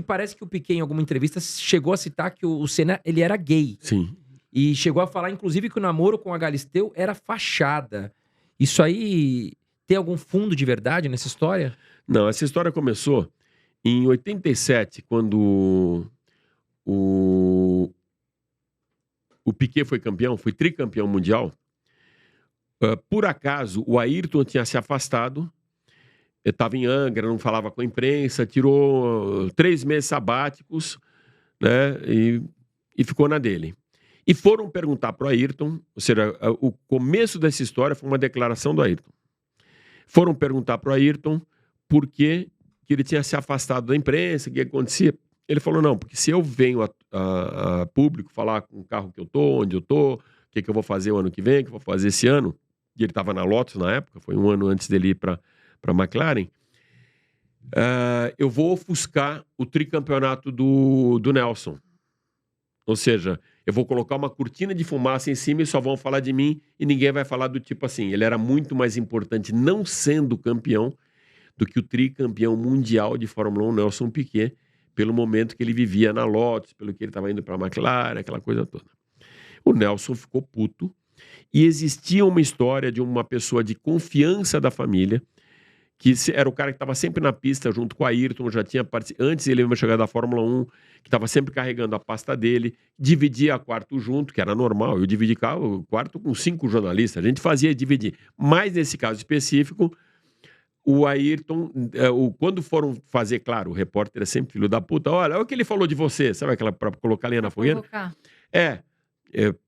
parece que o Piquet, em alguma entrevista, chegou a citar que o Senna, ele era gay. Sim. E chegou a falar, inclusive, que o namoro com a Galisteu era fachada. Isso aí tem algum fundo de verdade nessa história? Não, essa história começou em 87, quando o Piquet foi campeão, foi tricampeão mundial. Por acaso, o Ayrton tinha se afastado, estava em Angra, não falava com a imprensa, tirou 3 meses sabáticos, né, e ficou na dele. E foram perguntar para o Ayrton, ou seja, o começo dessa história foi uma declaração do Ayrton. Foram perguntar para o Ayrton por que ele tinha se afastado da imprensa, o que acontecia. Ele falou, não, porque se eu venho a público falar com o carro que eu tô, onde eu tô, o que eu vou fazer o ano que vem, o que eu vou fazer esse ano, e ele estava na Lotus na época, foi um ano antes dele ir para a McLaren, eu vou ofuscar o tricampeonato do Nelson. Ou seja, eu vou colocar uma cortina de fumaça em cima e só vão falar de mim e ninguém vai falar do tipo assim. Ele era muito mais importante não sendo campeão do que o tricampeão mundial de Fórmula 1, Nelson Piquet, pelo momento que ele vivia na Lotus, pelo que ele estava indo para a McLaren, aquela coisa toda. O Nelson ficou puto e existia uma história de uma pessoa de confiança da família, que era o cara que estava sempre na pista junto com o Ayrton, já tinha antes ele mesmo chegar da Fórmula 1, que estava sempre carregando a pasta dele, dividia quarto junto, que era normal, eu dividi o quarto com 5 jornalistas, a gente fazia dividir. Mas nesse caso específico, o Ayrton, quando foram fazer, claro, o repórter é sempre filho da puta, olha o que ele falou de você, sabe aquela para colocar lenha na fogueira?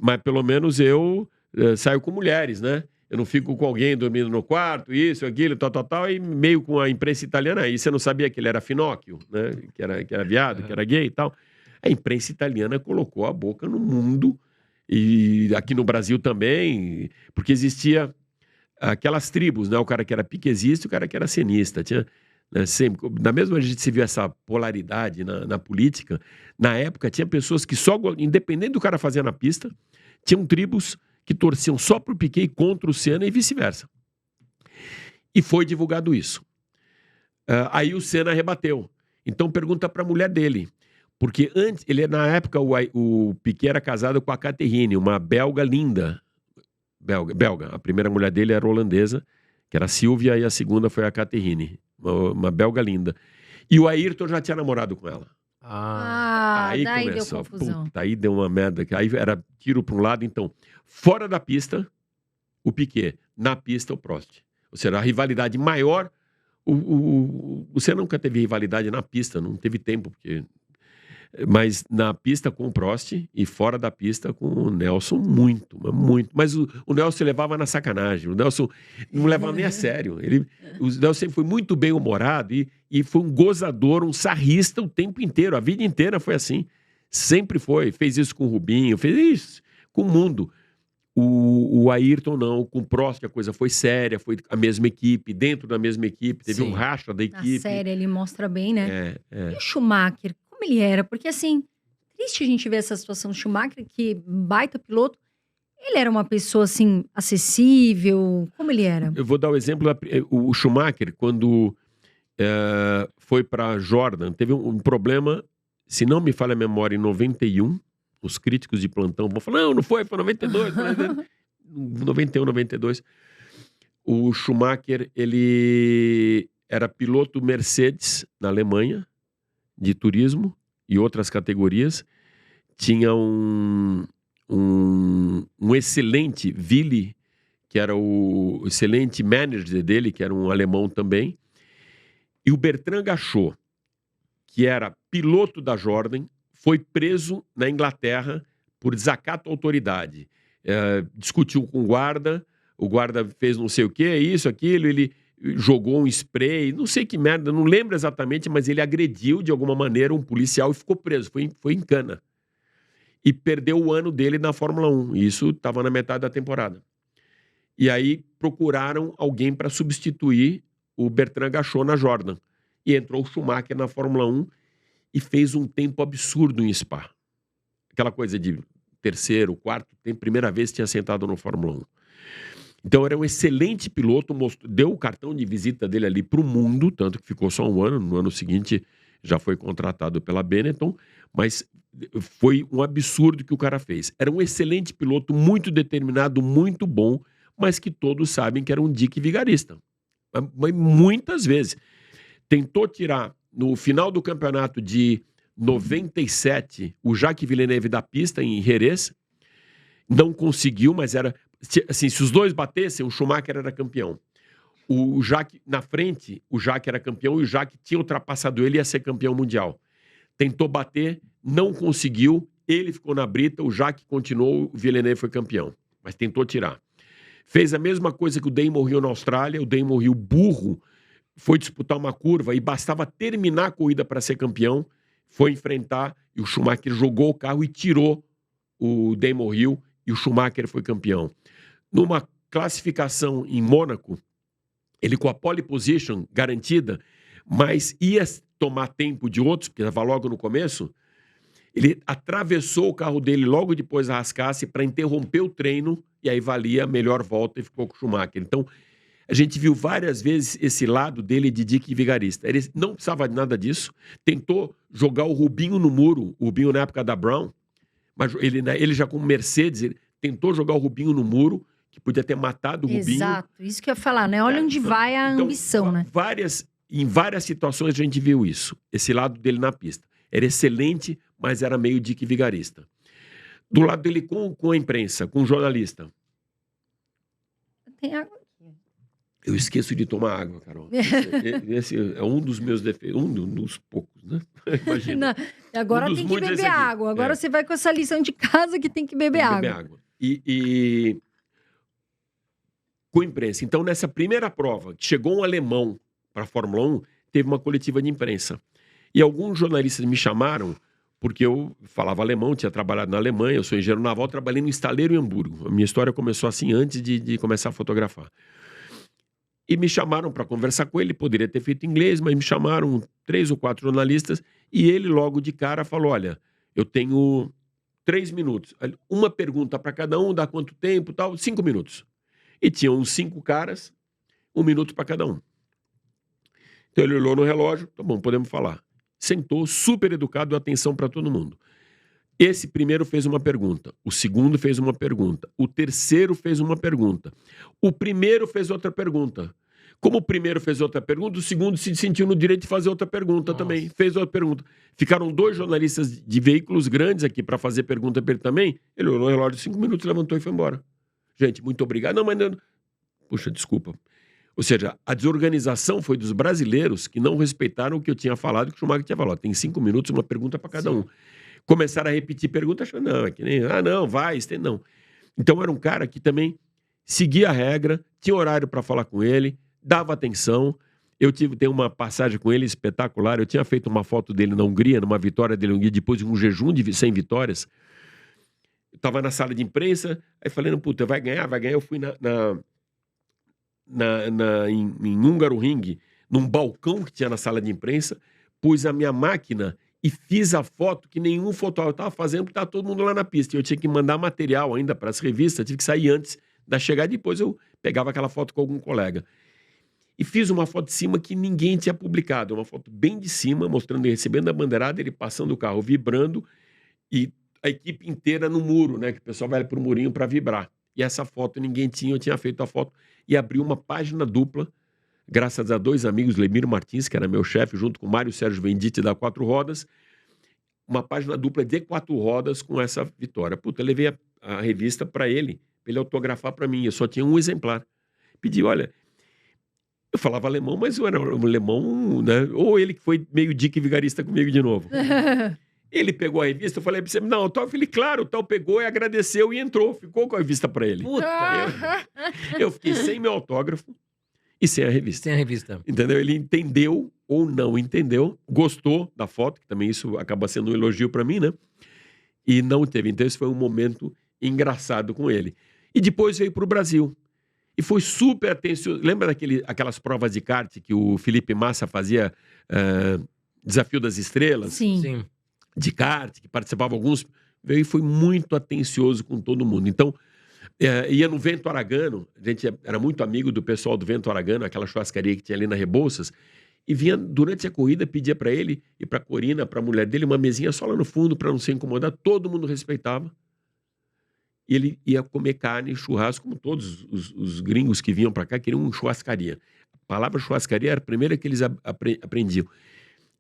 Mas pelo menos eu saio com mulheres, né? Eu não fico com alguém dormindo no quarto, isso, aquilo, tal, e meio com a imprensa italiana. Aí você não sabia que ele era Finóquio, né? Que era viado, que era gay e tal. A imprensa italiana colocou a boca no mundo, e aqui no Brasil também, porque existia aquelas tribos, né? O cara que era piquezista e o cara que era cenista. Tinha, né, sempre, na mesma a gente se viu essa polaridade na política, na época tinha pessoas que só, independente do cara fazer na pista, tinham tribos que torciam só para o Piquet e contra o Senna e vice-versa. E foi divulgado isso. Aí o Senna rebateu. Então pergunta para a mulher dele. Porque antes, na época, o Piquet era casado com a Catherine, uma belga linda. Belga. A primeira mulher dele era holandesa, que era a Silvia, e a segunda foi a Catherine. Uma belga linda. E o Ayrton já tinha namorado com ela. Aí daí começou, deu confusão. Aí deu uma merda. Aí era tiro para um lado, então, fora da pista, o Piquet, na pista, o Prost. Ou seja, a rivalidade maior, você nunca teve rivalidade na pista, não teve tempo, mas na pista com o Prost e fora da pista com o Nelson, muito. Mas o Nelson levava na sacanagem, o Nelson não levava nem a sério. O Nelson sempre foi muito bem-humorado e foi um gozador, um sarrista o tempo inteiro, a vida inteira foi assim. Sempre foi, fez isso com o Rubinho, fez isso com o mundo. O Ayrton não, com o Prost a coisa foi séria, foi a mesma equipe, dentro da mesma equipe, teve um racha da equipe. Na série ele mostra bem, né? É. E o Schumacher, como ele era? Porque assim, triste a gente ver essa situação do Schumacher, que baita piloto. Ele era uma pessoa assim, acessível? Como ele era? Eu vou dar o exemplo, o Schumacher, quando foi para Jordan, teve um problema, se não me falha a memória, em 91, os críticos de plantão vão falar, não foi 92, 91, 92. O Schumacher, ele era piloto Mercedes na Alemanha, de turismo e outras categorias. Tinha um excelente Willi, que era o excelente manager dele, que era um alemão também. E o Bertrand Gachot, que era piloto da Jordan, foi preso na Inglaterra por desacato à autoridade. Discutiu com o guarda fez não sei o que, isso, aquilo, ele jogou um spray, não sei que merda, não lembro exatamente, mas ele agrediu de alguma maneira um policial e ficou preso, foi em cana. E perdeu o ano dele na Fórmula 1, e isso estava na metade da temporada. E aí procuraram alguém para substituir o Bertrand Gachot na Jordan. E entrou o Schumacher na Fórmula 1 e fez um tempo absurdo em Spa. Aquela coisa de terceiro, quarto tempo, primeira vez que tinha sentado no Fórmula 1. Então era um excelente piloto, deu o cartão de visita dele ali para o mundo, tanto que ficou só um ano, no ano seguinte já foi contratado pela Benetton, mas foi um absurdo que o cara fez. Era um excelente piloto, muito determinado, muito bom, mas que todos sabem que era um dique vigarista. Mas muitas vezes. Tentou tirar, no final do campeonato de 97, o Jacques Villeneuve da pista em Jerez. Não conseguiu, mas era... Assim, se os dois batessem, o Schumacher era campeão. O Jacques, na frente, o Jacques era campeão e o Jacques tinha ultrapassado ele e ia ser campeão mundial. Tentou bater, não conseguiu, ele ficou na brita, o Jacques continuou, o Villeneuve foi campeão. Mas tentou tirar. Fez a mesma coisa que o Damon Hill na Austrália, o Damon Hill burro, foi disputar uma curva e bastava terminar a corrida para ser campeão, foi enfrentar e o Schumacher jogou o carro e tirou o Damon Hill e o Schumacher foi campeão. Numa classificação em Mônaco, ele com a pole position garantida, mas ia tomar tempo de outros, porque estava logo no começo, ele atravessou o carro dele logo depois da rascasse para interromper o treino e aí valia a melhor volta e ficou com o Schumacher. Então, a gente viu várias vezes esse lado dele de dique vigarista. Ele não precisava de nada disso. Tentou jogar o Rubinho no muro, o Rubinho na época da Brown, mas ele já com Mercedes, ele tentou jogar o Rubinho no muro, que podia ter matado o Rubinho. Exato, isso que eu ia falar, né? Olha onde vai a ambição, né? Em várias situações a gente viu isso, esse lado dele na pista. Era excelente, mas era meio dique vigarista. Do lado dele com a imprensa, com o jornalista. Tem água. Eu esqueço de tomar água, Carol. Esse é um dos meus defeitos, um dos poucos, né? Imagina. Não, agora tem que beber água. Agora você vai com essa lição de casa que tem que beber água. E com imprensa. Então, nessa primeira prova, que chegou um alemão para a Fórmula 1, teve uma coletiva de imprensa. E alguns jornalistas me chamaram, porque eu falava alemão, tinha trabalhado na Alemanha, eu sou engenheiro naval, trabalhei no estaleiro em Hamburgo. A minha história começou assim, antes de começar a fotografar. E me chamaram para conversar com ele, poderia ter feito inglês, mas me chamaram 3 ou 4 jornalistas, e ele logo de cara falou, olha, eu tenho 3 minutos, uma pergunta para cada um, dá quanto tempo, tal, 5 minutos. E tinham uns 5 caras, 1 minuto para cada um. Então ele olhou no relógio, tá bom, podemos falar. Sentou, super educado, atenção para todo mundo. Esse primeiro fez uma pergunta, o segundo fez uma pergunta, o terceiro fez uma pergunta, o primeiro fez outra pergunta. Como o primeiro fez outra pergunta, o segundo se sentiu no direito de fazer outra pergunta também, fez outra pergunta. Ficaram 2 jornalistas de veículos grandes aqui para fazer pergunta para ele também, ele olhou no relógio, 5 minutos, levantou e foi embora. Gente, muito obrigado. Não, mas não... Puxa, desculpa. Ou seja, a desorganização foi dos brasileiros que não respeitaram o que eu tinha falado, que o Schumacher tinha falado. Tem 5 minutos, uma pergunta para cada um. Começaram a repetir perguntas, achando, não, é que nem, não, vai, não. Então era um cara que também seguia a regra, tinha horário para falar com ele, dava atenção. Tenho uma passagem com ele espetacular, eu tinha feito uma foto dele na Hungria, numa vitória dele na Hungria, depois de um jejum de 100 vitórias. Eu estava na sala de imprensa, aí falei, puta, vai ganhar. Eu fui em Húngaro Ring, num balcão que tinha na sala de imprensa, pus a minha máquina e fiz a foto que nenhum fotógrafo estava fazendo, porque estava todo mundo lá na pista. E eu tinha que mandar material ainda para as revistas, tive que sair antes da chegada, e depois eu pegava aquela foto com algum colega. E fiz uma foto de cima que ninguém tinha publicado, uma foto bem de cima, mostrando ele recebendo a bandeirada, ele passando o carro, vibrando, e a equipe inteira no muro, né, que o pessoal vai para o murinho para vibrar. E essa foto ninguém tinha, eu tinha feito a foto e abri uma página dupla, graças a 2 amigos, Lemiro Martins, que era meu chefe, junto com Mário Sérgio Venditti da 4 Rodas, uma página dupla de 4 rodas com essa vitória. Puta, eu levei a revista para ele autografar para mim, eu só tinha um exemplar. Pedi, olha, eu falava alemão, mas eu era um alemão, né? Ou ele que foi meio dique vigarista comigo de novo. Ele pegou a revista, eu falei pra você, não, o tal, ele, claro, o tal pegou e agradeceu e entrou, ficou com a revista pra ele. Puta! Eu fiquei sem meu autógrafo e sem a revista. Sem a revista. Entendeu? Ele entendeu ou não entendeu, gostou da foto, que também isso acaba sendo um elogio pra mim, né? E não teve. Então esse foi um momento engraçado com ele. E depois veio pro Brasil. E foi super atencioso. Lembra aquelas provas de kart que o Felipe Massa fazia, Desafio das Estrelas? Sim. De kart, que participava alguns, veio e foi muito atencioso com todo mundo. Então, ia no Vento Aragano, a gente era muito amigo do pessoal do Vento Aragano, aquela churrascaria que tinha ali na Rebouças, e vinha durante a corrida, pedia para ele e para Corina, para a mulher dele, uma mesinha só lá no fundo para não ser incomodado. Todo mundo respeitava. E ele ia comer carne, churrasco, como todos os gringos que vinham para cá queriam uma churrascaria. A palavra churrascaria era a primeira que eles aprendiam.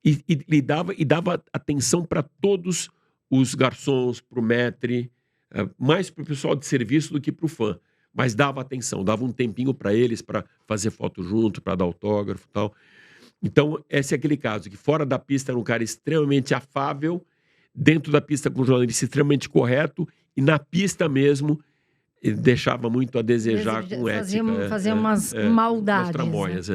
E dava atenção para todos os garçons, para o maître, mais para o pessoal de serviço do que para o fã. Mas dava atenção, dava um tempinho para eles, para fazer foto junto, para dar autógrafo e tal. Então, esse é aquele caso, que fora da pista era um cara extremamente afável, dentro da pista com um jornalista extremamente correto, e na pista mesmo, ele deixava muito a desejar com ética. Fazia umas maldades. Umas tramóias,